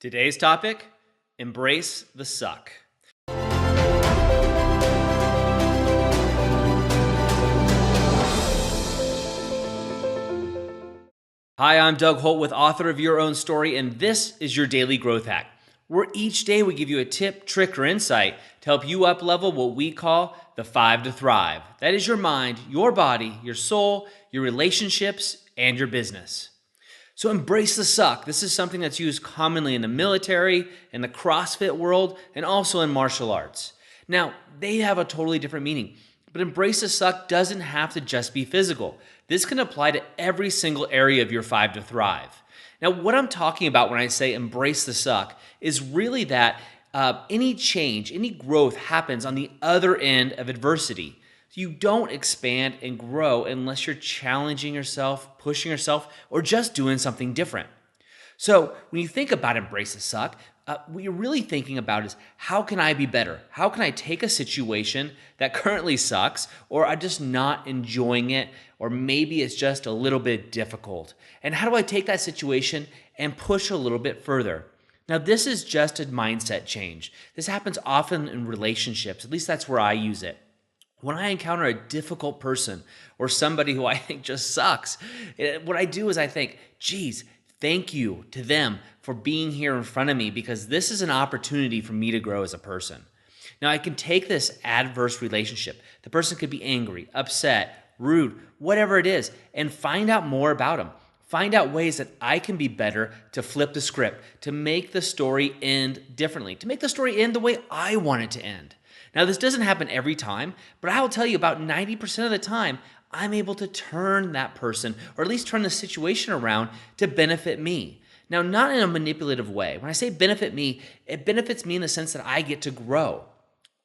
Today's topic, embrace the suck. Hi, I'm Doug Holt with author of Your Own Story, and this is your Daily Growth Hack, where each day we give you a tip, trick, or insight to help you up-level what we call the 5 to Thrive. That is your mind, your body, your soul, your relationships, and your business. So embrace the suck. This is something that's used commonly in the military, in the CrossFit world, and also in martial arts. Now, they have a totally different meaning, but embrace the suck doesn't have to just be physical. This can apply to every single area of your 5 to Thrive. Now, what I'm talking about when I say embrace the suck is really that any change, any growth happens on the other end of adversity. You don't expand and grow unless you're challenging yourself, pushing yourself, or just doing something different. So when you think about embrace the suck, what you're really thinking about is, how can I be better? How can I take a situation that currently sucks, or I'm just not enjoying it, or maybe it's just a little bit difficult? And how do I take that situation and push a little bit further? Now, this is just a mindset change. This happens often in relationships. At least that's where I use it. When I encounter a difficult person or somebody who I think just sucks, what I do is I think, geez, thank you to them for being here in front of me, because this is an opportunity for me to grow as a person. Now, I can take this adverse relationship. The person could be angry, upset, rude, whatever it is, and find out more about them. Find out ways that I can be better to flip the script, to make the story end differently, to make the story end the way I want it to end. Now, this doesn't happen every time, but I will tell you about 90% of the time, I'm able to turn that person, or at least turn the situation around to benefit me. Now, not in a manipulative way. When I say benefit me, it benefits me in the sense that I get to grow.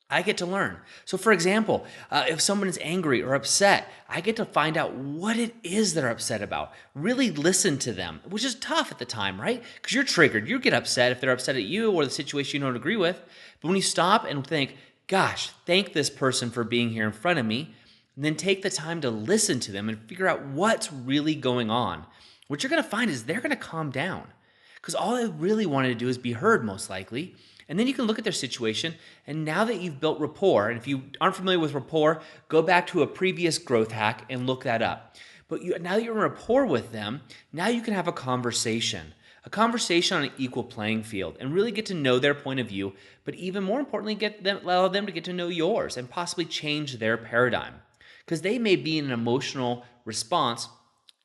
I get to learn. So for example, if someone is angry or upset, I get to find out what it is they're upset about. Really listen to them, which is tough at the time, right? Because you're triggered. You get upset if they're upset at you or the situation you don't agree with. But when you stop and think, gosh, thank this person for being here in front of me, and then take the time to listen to them and figure out what's really going on, what you're going to find is they're going to calm down, because all they really wanted to do is be heard, most likely. And then you can look at their situation, and now that you've built rapport, and if you aren't familiar with rapport, go back to a previous growth hack and look that up. But now that you're in rapport with them, now you can have a conversation on an equal playing field, and really get to know their point of view, but even more importantly, allow them to get to know yours and possibly change their paradigm. Because they may be in an emotional response,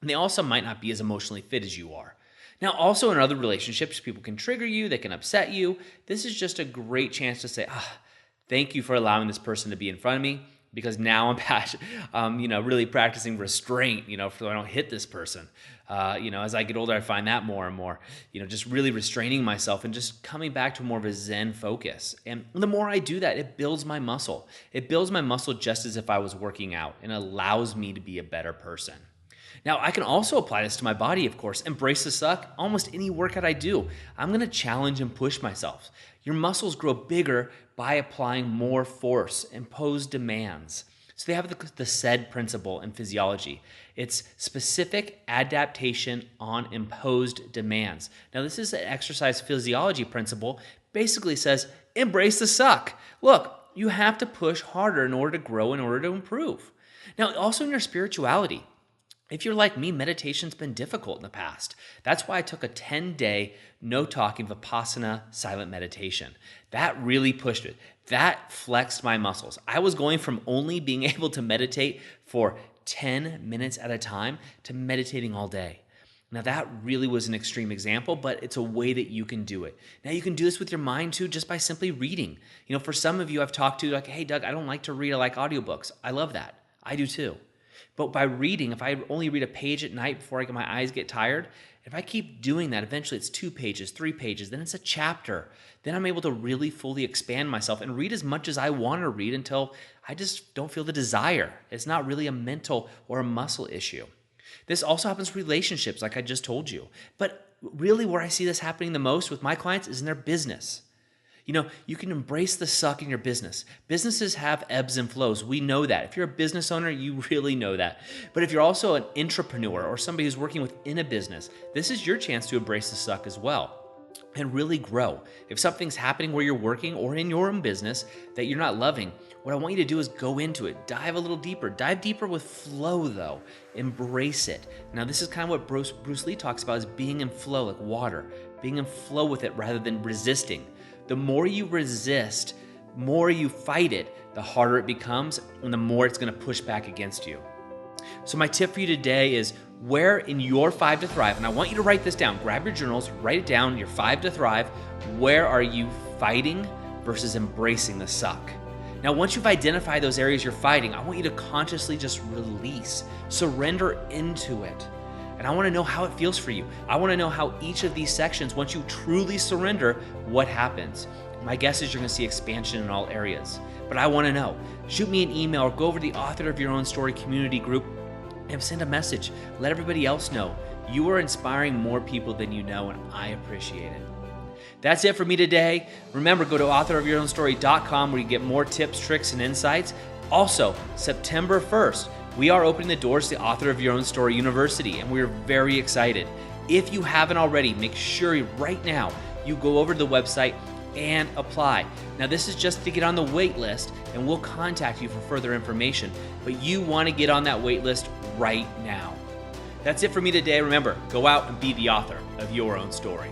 and they also might not be as emotionally fit as you are. Now, also in other relationships, people can trigger you, they can upset you. This is just a great chance to say, thank you for allowing this person to be in front of me, because now I'm really practicing restraint, so I don't hit this person. As I get older, I find that more and more, just really restraining myself and just coming back to more of a Zen focus. And the more I do that, it builds my muscle. It builds my muscle just as if I was working out, and allows me to be a better person. Now, I can also apply this to my body, of course. Embrace the suck. Almost any workout I do, I'm going to challenge and push myself. Your muscles grow bigger by applying more force, impose demands. So they have the SAID principle in physiology. It's specific adaptation on imposed demands. Now, this is an exercise physiology principle. Basically says, embrace the suck. Look, you have to push harder in order to grow, in order to improve. Now, also in your spirituality, if you're like me, meditation's been difficult in the past. That's why I took a 10-day no talking Vipassana silent meditation. That really pushed it. That flexed my muscles. I was going from only being able to meditate for 10 minutes at a time to meditating all day. Now, that really was an extreme example, but it's a way that you can do it. Now, you can do this with your mind too, just by simply reading. For some of you I've talked to, like, hey, Doug, I don't like to read. I like audiobooks. I love that. I do too. But by reading, if I only read a page at night before my eyes get tired, if I keep doing that, eventually it's 2 pages, 3 pages, then it's a chapter. Then I'm able to really fully expand myself and read as much as I want to read until I just don't feel the desire. It's not really a mental or a muscle issue. This also happens with relationships, like I just told you. But really where I see this happening the most with my clients is in their business. You can embrace the suck in your business. Businesses have ebbs and flows. We know that. If you're a business owner, you really know that. But if you're also an entrepreneur or somebody who's working within a business, this is your chance to embrace the suck as well. and really grow. If something's happening where you're working or in your own business that you're not loving, what I want you to do is go into it, dive a little deeper. Dive deeper with flow though. Embrace it. Now this is kind of what Bruce Lee talks about, is being in flow, like water, being in flow with it rather than resisting. The more you resist, more you fight it, the harder it becomes and the more it's gonna push back against you. So my tip for you today is, where in your 5 to Thrive, and I want you to write this down, grab your journals, write it down, your 5 to Thrive, where are you fighting versus embracing the suck? Now, once you've identified those areas you're fighting, I want you to consciously just release, surrender into it. And I want to know how it feels for you. I want to know how each of these sections, once you truly surrender, what happens. My guess is you're going to see expansion in all areas. But I want to know. Shoot me an email or go over to the Author of Your Own Story community group and send a message. Let everybody else know. You are inspiring more people than you know, and I appreciate it. That's it for me today. Remember, go to authorofyourownstory.com where you get more tips, tricks, and insights. Also, September 1st, we are opening the doors to the Author of Your Own Story University, and we're very excited. If you haven't already, make sure right now you go over to the website and apply. Now, this is just to get on the wait list, and we'll contact you for further information, but you want to get on that wait list right now. That's it for me today. Remember, go out and be the author of your own story.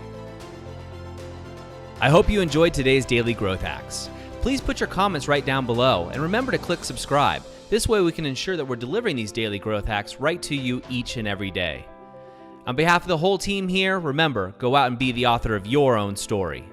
I hope you enjoyed today's Daily Growth Hacks. Please put your comments right down below, and remember to click subscribe. This way we can ensure that we're delivering these Daily Growth Hacks right to you each and every day. On behalf of the whole team here, remember, go out and be the author of your own story.